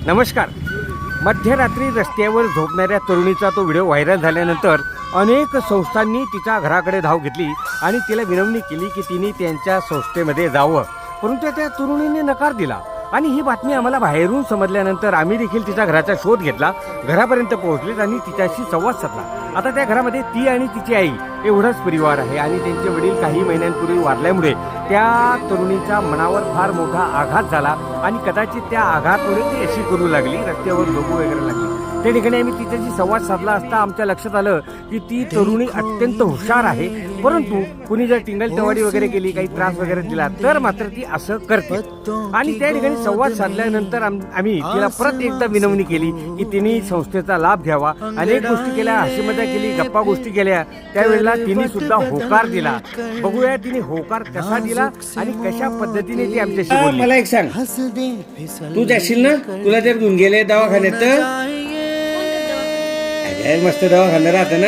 नमस्कार. मध्यरात्री रस्त्यावर झोपणाऱ्या तरुणीचा तो व्हिडिओ व्हायरल झाल्यानंतर अनेक संस्थांनी तिच्या घराकडे धाव घेतली आणि तिला विनवणी केली की तिने त्यांच्या संस्थेमध्ये जावं, परंतु त्या तरुणीने नकार दिला. आणि ही बातमी आम्हाला बाहेरून समजल्यानंतर आम्ही देखील तिच्या घराचा शोध घेतला, घरापर्यंत पोहोचले आणि तिच्याशी संवाद साधला. आता त्या घरामध्ये ती आणि तिची आई एवढाच परिवार आहे आणि त्यांचे वडील काही महिन्यांपूर्वी वारल्यामुळे त्या तरुणीच्या मनावर फार मोठा आघात झाला आणि कदाचित त्या आघातामुळे ती अशी करू लागली, रस्त्यावर झोपू वगैरे लागली. त्या ठिकाणी आम्ही तिच्याशी संवाद साधला असता आमच्या लक्षात आलं की ती तरुणी अत्यंत हुशार आहे, परंतु कुणी जर टिंगलटवाडी वगैरे केली, काही त्रास वगैरे दिला तर मात्र ती असं करते. आणि त्या ठिकाणी संवाद साधल्यानंतर आम्ही तिला परत एकदा विनवणी केली की तिने संस्थेचा लाभ घ्यावा. अनेक गोष्टी केल्या, हसीमजा केली, गप्पा गोष्टी केल्या. त्यावेळेला तिने सुद्धा होकार दिला. बघूया तिने होकार कसा दिला आणि कशा पद्धतीने ती आमच्याशी बोलली. मला एक सांग, तू जाशील ना, तुला जर घेऊन गेले दवाखान्यात तर मस्त दवाखाना राहत ना.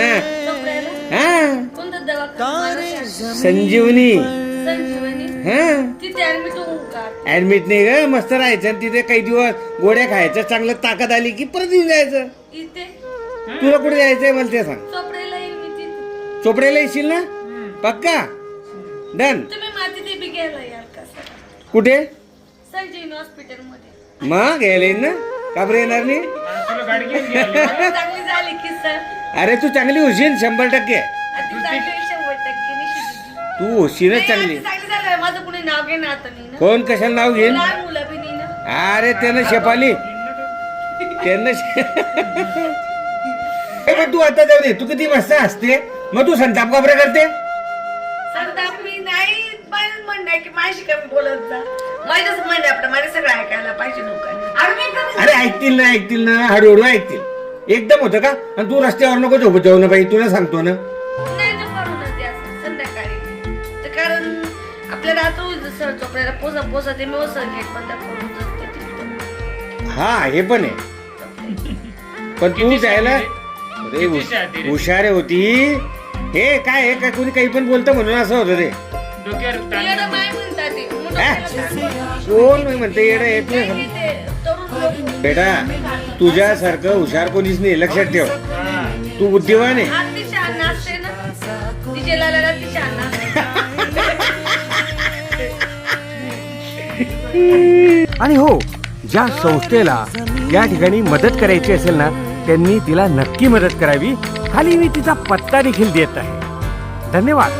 संजीवनी ऍडमिट नाही ग, मस्त राहायचं तिथे काही दिवस, गोड्या खायचं, चांगलं ताकद आली की परत येऊन जायचं. तुला कुठे जायचंय मला ते सांग. चोपड्याला येशील ना, पक्का डन. कुठे मग घ्यायला येईल ना, का बरं येणार नाही. अरे तू चांगली होशील 100%. तू होशीलच चांगली. कोण कशाला नाव घेईल. अरे त्यानं शेपाली त्यांना. तू आता जाऊ दे, तू किती मस्त असते, मग तू संताप का बरं करते. अरे ऐकतील ना हळूहळू ऐकतील. एकदम होतं का. आणि तू रस्त्यावर नको झोपत जाऊ ना बाई, तुला सांगतो ना. हा हे पण आहे, पण तू जायला हुशार होती. हे काय कोणी काही पण बोलतं म्हणून असं होतं ते. कोण म्हणते येडं. बेटा तुझ्यासारखं हुशार कोणीच नाही, लक्षात ठेव. तू बुद्धिवान आहे. आणि हो, ज्या संस्थेला या ठिकाणी मदत करायची असेल ना, त्यांनी तिला नक्की मदत करावी. खाली मी तिचा पत्ता देखील देत आहे. धन्यवाद.